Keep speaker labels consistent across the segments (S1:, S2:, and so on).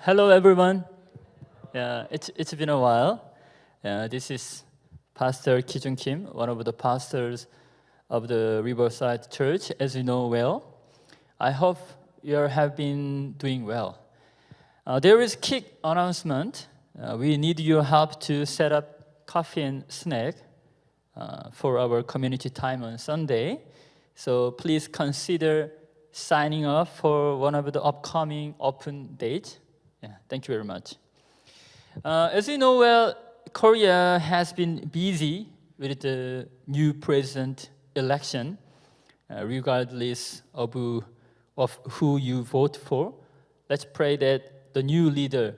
S1: Hello, everyone. It's been a while. This is Pastor Ki-jung Kim, one of the pastors of the Riverside Church, as you know well. I hope you have been doing well. There is a quick announcement. We need your help to set up coffee and snack for our community time on Sunday. So please consider signing up for one of the upcoming open dates. Thank you very much. As you know well, Korea has been busy with the new president election, regardless of who you vote for. Let's pray that the new leader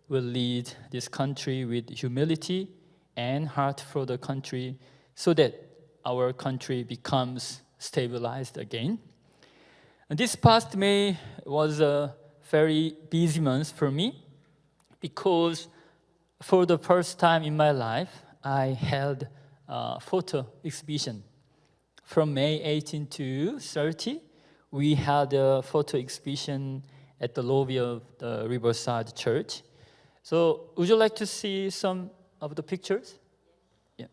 S1: will lead this country with humility and heart for the country so that our country becomes stabilized again. And this past May was a very busy month for me because for the first time in my life, I held a photo exhibition. From May 18 to 30, we had a photo exhibition at the lobby of the Riverside Church. So would you like to see some of the pictures? Yeah.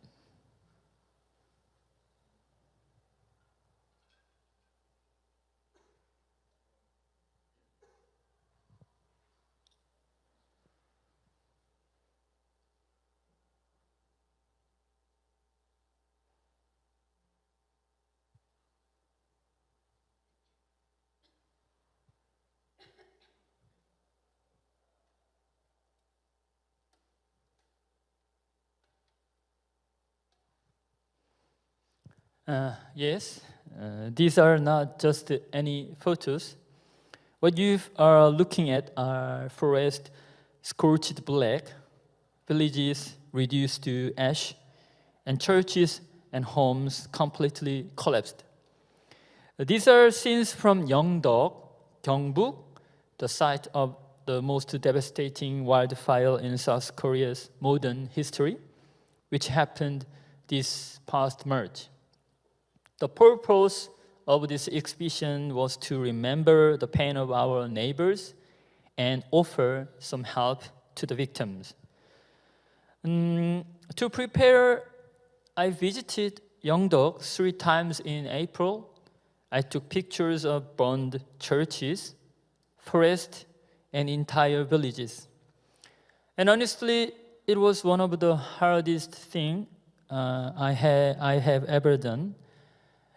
S1: Yes, these are not just any photos. What you are looking at are forests scorched black, villages reduced to ash, and churches and homes completely collapsed. These are scenes from Yeongdeok, Gyeongbuk, the site of the most devastating wildfire in South Korea's modern history, which happened this past March. The purpose of this exhibition was to remember the pain of our neighbors and offer some help to the victims. To prepare, I visited Yeongdeok 3 times in April. I took pictures of burned churches, forests, and entire villages. And honestly, it was one of the hardest things I have ever done.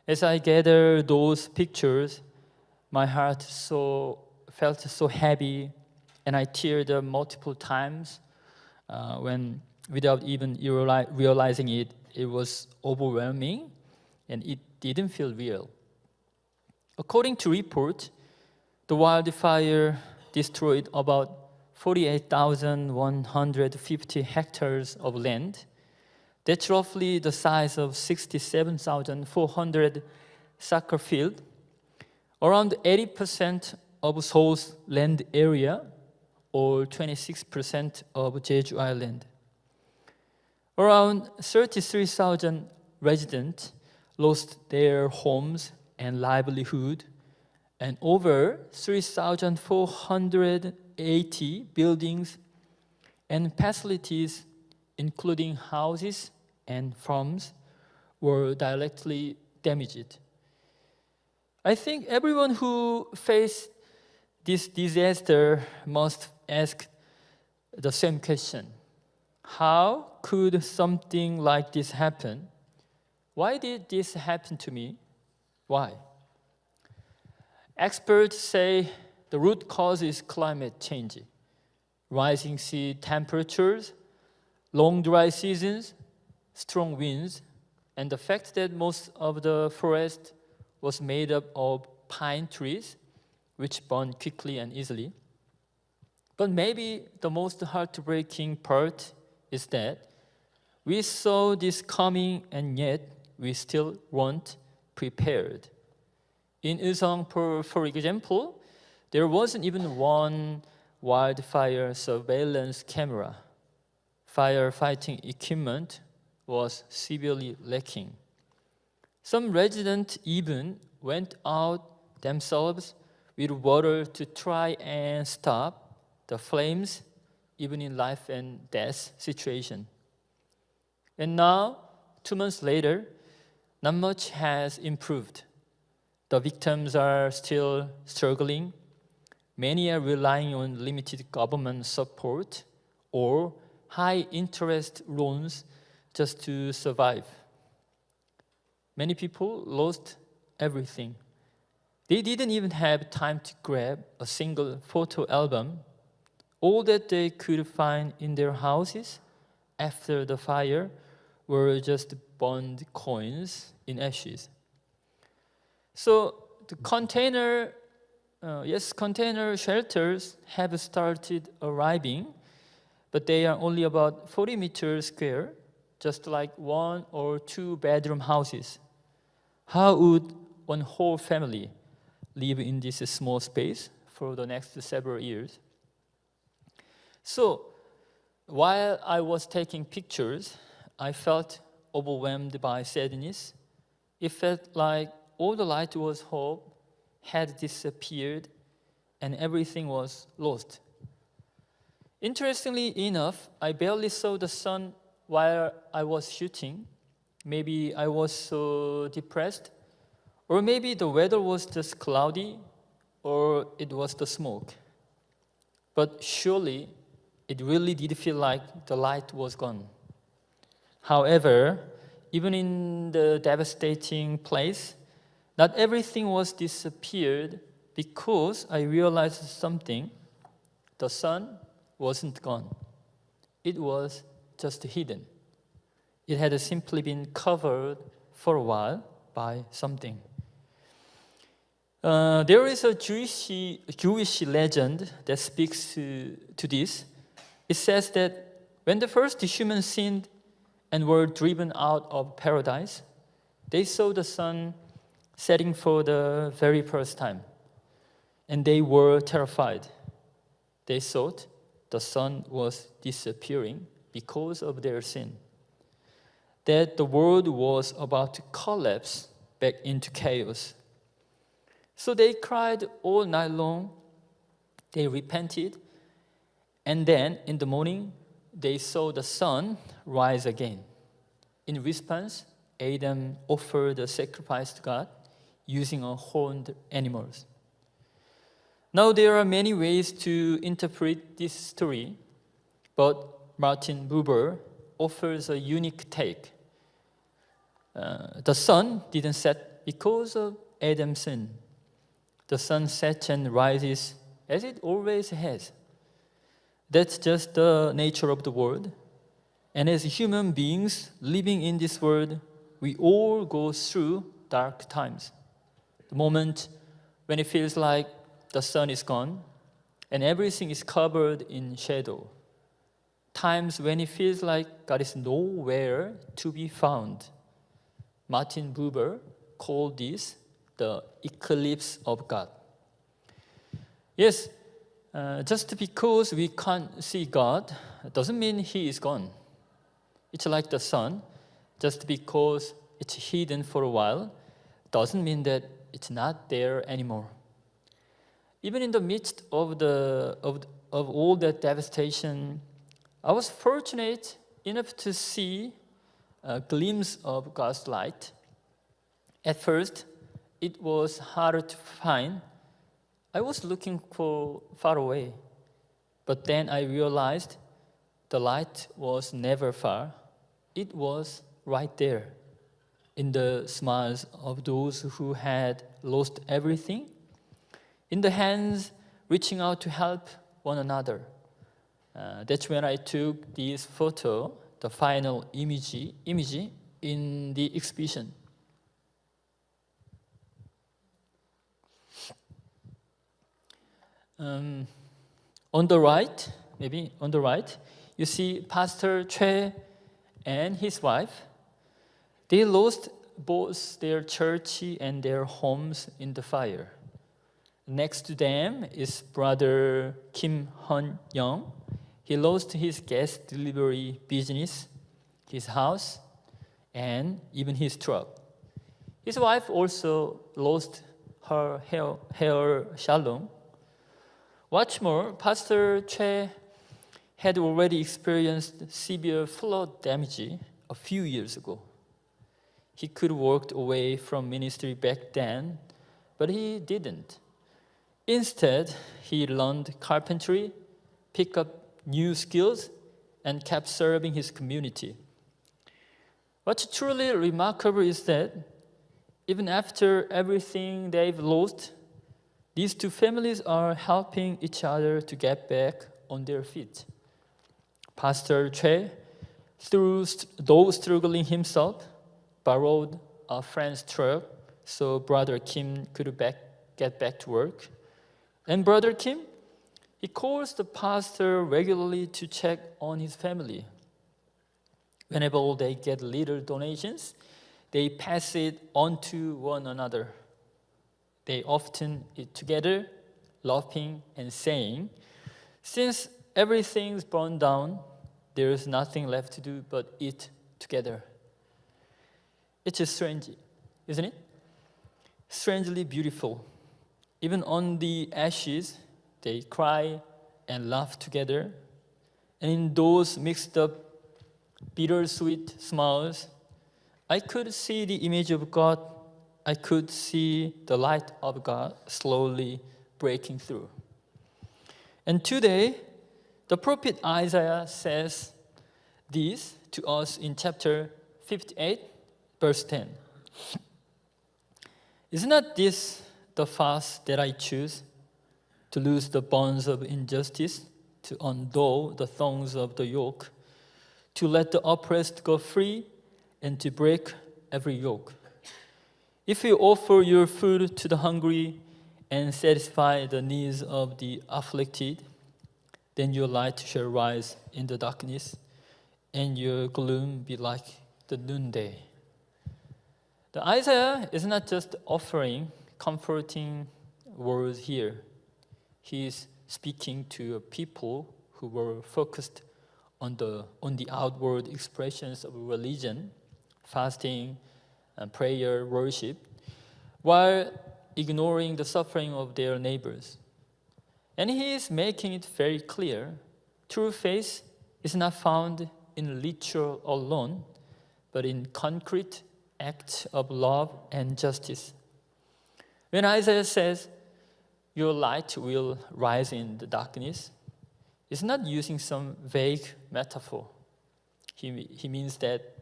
S1: As I gathered those pictures, my heart felt so heavy, and I teared up multiple times when, without even realizing it, it was overwhelming, and it didn't feel real. According to report, the wildfire destroyed about 48,150 hectares of land. That's roughly the size of 67,400 soccer fields. Around 80% of Seoul's land area, or 26% of Jeju Island. Around 33,000 residents lost their homes and livelihood, and over 3,480 buildings and facilities, including houses and farms, were directly damaged. I think everyone who faced this disaster must ask the same question. How could something like this happen? Why did this happen to me? Why? Experts say the root cause is climate change, rising sea temperatures, long dry seasons, strong winds, and the fact that most of the forest was made up of pine trees, which burn quickly and easily. But maybe the most heartbreaking part is that we saw this coming, and yet we still weren't prepared. In Useong, for example, there wasn't even one wildfire surveillance camera. Firefighting equipment was severely lacking. Some residents even went out themselves with water to try and stop the flames, even in life and death situation. And now, 2 months later, not much has improved. The victims are still struggling. Many are relying on limited government support or high interest loans just to survive. Many people lost everything. They didn't even have time to grab a single photo album. All that they could find in their houses after the fire were just burned coins in ashes. So the container shelters have started arriving, but they are only about 40 meters square, just like 1 or 2 bedroom houses. How would one whole family live in this small space for the next several years? So while I was taking pictures, I felt overwhelmed by sadness. It felt like all the light was hope had disappeared and everything was lost. Interestingly enough, I barely saw the sun while I was shooting. Maybe I was so depressed, or maybe the weather was just cloudy, or it was the smoke. But surely, it really did feel like the light was gone. However, even in the devastating place, not everything was disappeared because I realized something. The sun wasn't gone. It was just hidden. It had simply been covered for a while by something. There is a Jewish legend that speaks to this. It says that when the first humans sinned and were driven out of paradise, they saw the sun setting for the very first time, and they were terrified. They thought the sun was disappearing because of their sin, that the world was about to collapse back into chaos. So they cried all night long, they repented, and then in the morning, they saw the sun rise again. In response, Adam offered a sacrifice to God using a horned animals. Now there are many ways to interpret this story, but Martin Buber offers a unique take. The sun didn't set because of Adam's sin. The sun sets and rises as it always has. That's just the nature of the world. And as human beings living in this world, we all go through dark times. The moment when it feels like the sun is gone and everything is covered in shadow. Times when it feels like God is nowhere to be found. Martin Buber called this the eclipse of God. Yes, just because we can't see God doesn't mean He is gone. It's like the sun. Just because it's hidden for a while doesn't mean that it's not there anymore. Even in the midst of all that devastation, I was fortunate enough to see a glimpse of God's light. At first, it was harder to find. I was looking for far away, but then I realized the light was never far. It was right there, in the smiles of those who had lost everything, in the hands reaching out to help one another. That's when I took this photo, the final image in the exhibition. On the right, you see Pastor Choi and his wife. They lost both their church and their homes in the fire. Next to them is brother Kim Hyun-young. He lost his gas delivery business, his house, and even his truck. His wife also lost her hair salon. What's more, Pastor Choi had already experienced severe flood damage a few years ago. He could have walked away from ministry back then, but he didn't. Instead, he learned carpentry, picked up new skills, and kept serving his community. What's truly remarkable is that even after everything they've lost, these two families are helping each other to get back on their feet. Pastor Choi, though struggling himself, borrowed a friend's truck so Brother Kim could get back to work. And Brother Kim, he calls the pastor regularly to check on his family. Whenever they get little donations, they pass it on to one another. They often eat together, laughing and saying, "Since everything's burned down, there is nothing left to do but eat together." It's just strange, isn't it? Strangely beautiful. Even on the ashes, they cry and laugh together. And in those mixed up, bittersweet smiles, I could see the image of God. I could see the light of God slowly breaking through. And today, the prophet Isaiah says this to us in chapter 58, verse 10. Is not this the fast that I choose, to loose the bonds of injustice, to undo the thongs of the yoke, to let the oppressed go free, and to break every yoke? If you offer your food to the hungry and satisfy the needs of the afflicted, then your light shall rise in the darkness, and your gloom be like the noonday. The Isaiah is not just offering comforting words here. He is speaking to a people who were focused on the outward expressions of religion, fasting, and prayer, worship, while ignoring the suffering of their neighbors. And he is making it very clear, true faith is not found in ritual alone, but in concrete acts of love and justice. When Isaiah says, "Your light will rise in the darkness," it's not using some vague metaphor. He means that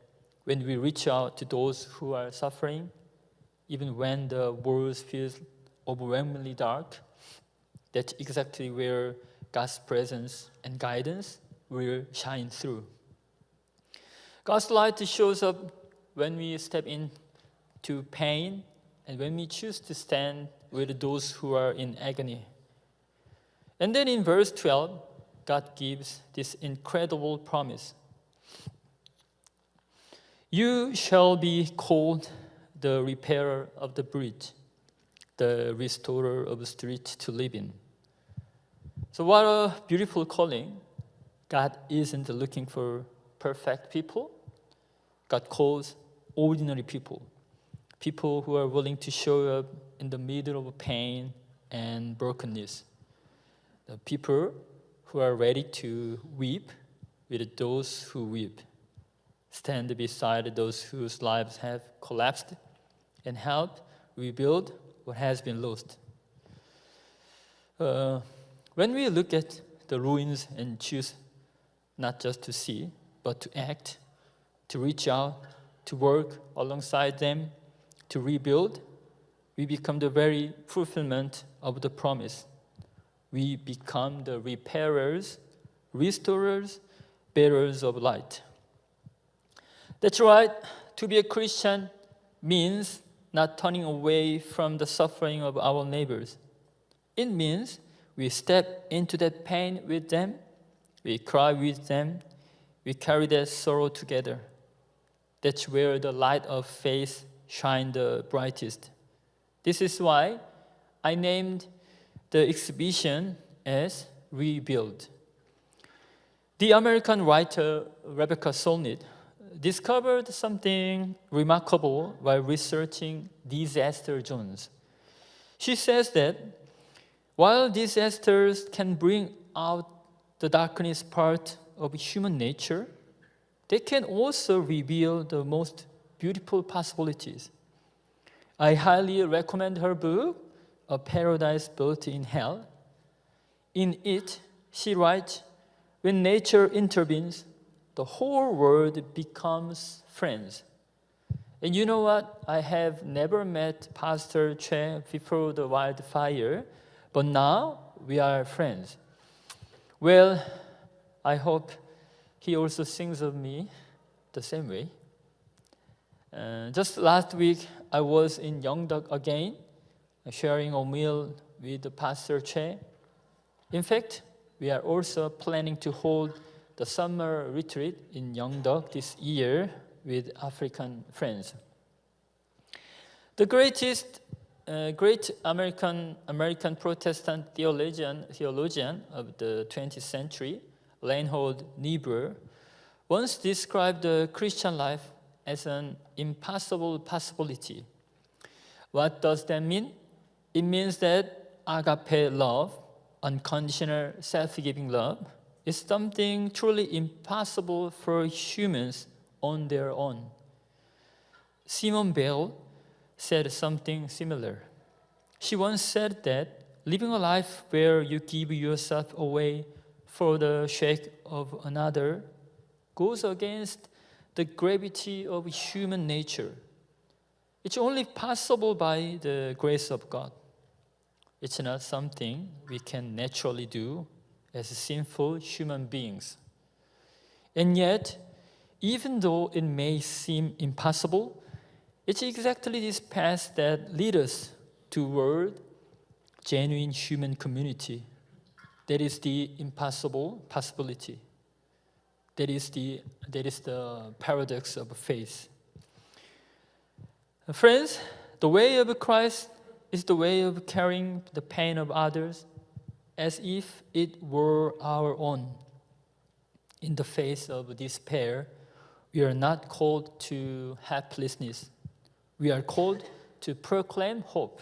S1: when we reach out to those who are suffering, even when the world feels overwhelmingly dark, that's exactly where God's presence and guidance will shine through. God's light shows up when we step into pain and when we choose to stand with those who are in agony. And then in verse 12, God gives this incredible promise. "You shall be called the repairer of the bridge, the restorer of the street to live in." So what a beautiful calling. God isn't looking for perfect people. God calls ordinary people, people who are willing to show up in the middle of pain and brokenness, the people who are ready to weep with those who weep, stand beside those whose lives have collapsed, and help rebuild what has been lost. When we look at the ruins and choose not just to see, but to act, to reach out, to work alongside them, to rebuild, we become the very fulfillment of the promise. We become the repairers, restorers, bearers of light. That's right, to be a Christian means not turning away from the suffering of our neighbors. It means we step into that pain with them, we cry with them, we carry that sorrow together. That's where the light of faith shines the brightest. This is why I named the exhibition as Rebuild. The American writer Rebecca Solnit discovered something remarkable while researching disaster zones. She says that While disasters can bring out the darkness part of human nature, they can also reveal the most beautiful possibilities. I highly recommend her book, A Paradise Built in Hell. In it, she writes, when nature intervenes, the whole world becomes friends. And you know what? I have never met Pastor Choi before the wildfire, but now we are friends. Well, I hope he also sings of me the same way. Just last week, I was in Yeongdeok again, sharing a meal with Pastor Choi. In fact, we are also planning to hold the summer retreat in Yeongdeok this year with African friends. The great American Protestant theologian of the 20th century, Reinhold Niebuhr, once described the Christian life as an impossible possibility. What does that mean? It means that agape love, unconditional self-giving love, is something truly impossible for humans on their own. Simone Weil said something similar. She once said that living a life where you give yourself away for the sake of another goes against the gravity of human nature. It's only possible by the grace of God. It's not something we can naturally do as sinful human beings. And yet, even though it may seem impossible, it's exactly this path that leads us toward genuine human community. That is the impossible possibility. That is the paradox of faith. Friends, the way of Christ is the way of carrying the pain of others as if it were our own. In the face of despair, we are not called to helplessness. We are called to proclaim hope.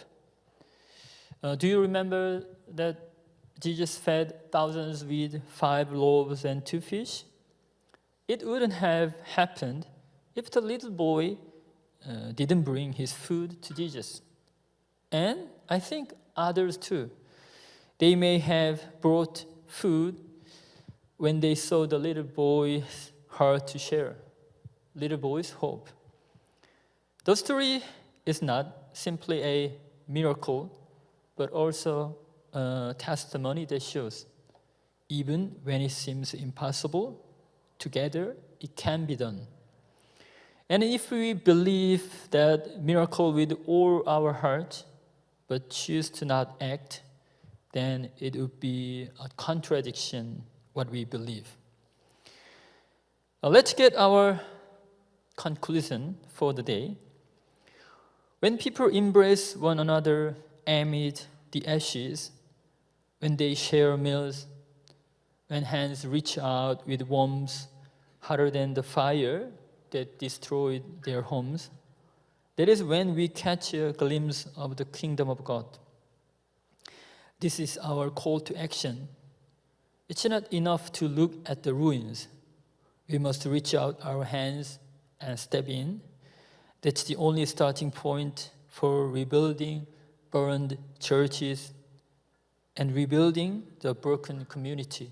S1: Do you remember that Jesus fed thousands with 5 loaves and 2 fish? It wouldn't have happened if the little boy didn't bring his food to Jesus. And I think others too. They may have brought food when they saw the little boy's heart to share, little boy's hope. The story is not simply a miracle, but also a testimony that shows even when it seems impossible, together it can be done. And if we believe that miracle with all our heart, but choose to not act, then it would be a contradiction what we believe. Now let's get our conclusion for the day. When people embrace one another amid the ashes, when they share meals, when hands reach out with warmth hotter than the fire that destroyed their homes, that is when we catch a glimpse of the kingdom of God. This is our call to action. It's not enough to look at the ruins. We must reach out our hands and step in. That's the only starting point for rebuilding burned churches and rebuilding the broken community.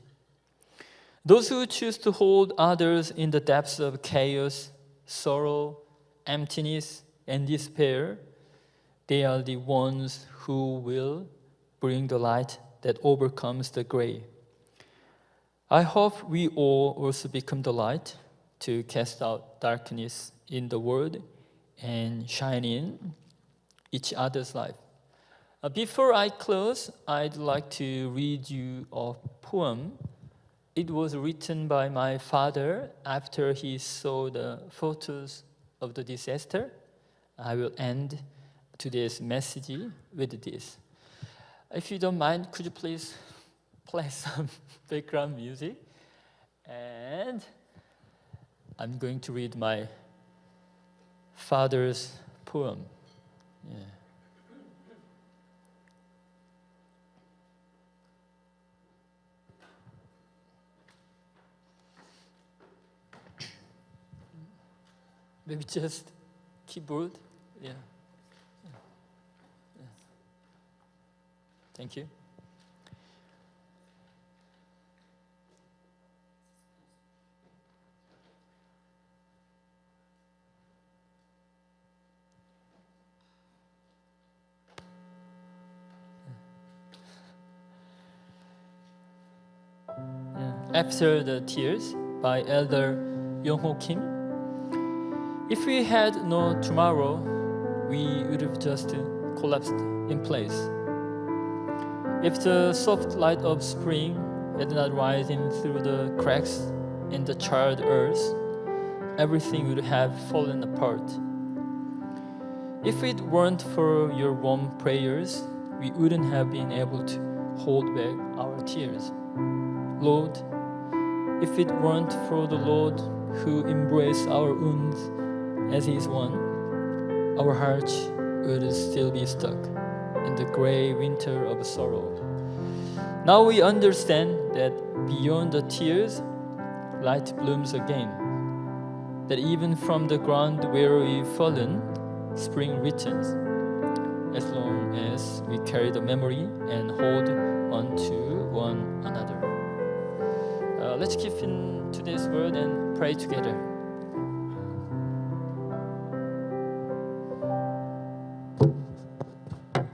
S1: Those who choose to hold others in the depths of chaos, sorrow, emptiness, and despair, they are the ones who will bring the light that overcomes the gray. I hope we all also become the light to cast out darkness in the world and shine in each other's life. Before I close, I'd like to read you a poem. It was written by my father after he saw the photos of the disaster. I will end today's message with this. If you don't mind, could you please play some background music? And I'm going to read my father's poem. Yeah. maybe just keyboard. Yeah. Thank you. After the Tears by Elder Joong Kim. If we had no tomorrow, we would have just collapsed in place. If the soft light of spring had not risen through the cracks in the charred earth, everything would have fallen apart. If it weren't for your warm prayers, we wouldn't have been able to hold back our tears. Lord, if it weren't for the Lord who embraced our wounds as His one, our hearts would still be stuck in the gray winter of sorrow. Now we understand that beyond the tears, light blooms again. That even from the ground where we've fallen, spring returns, as long as we carry the memory and hold on to one another. Let's keep in today's word and pray together.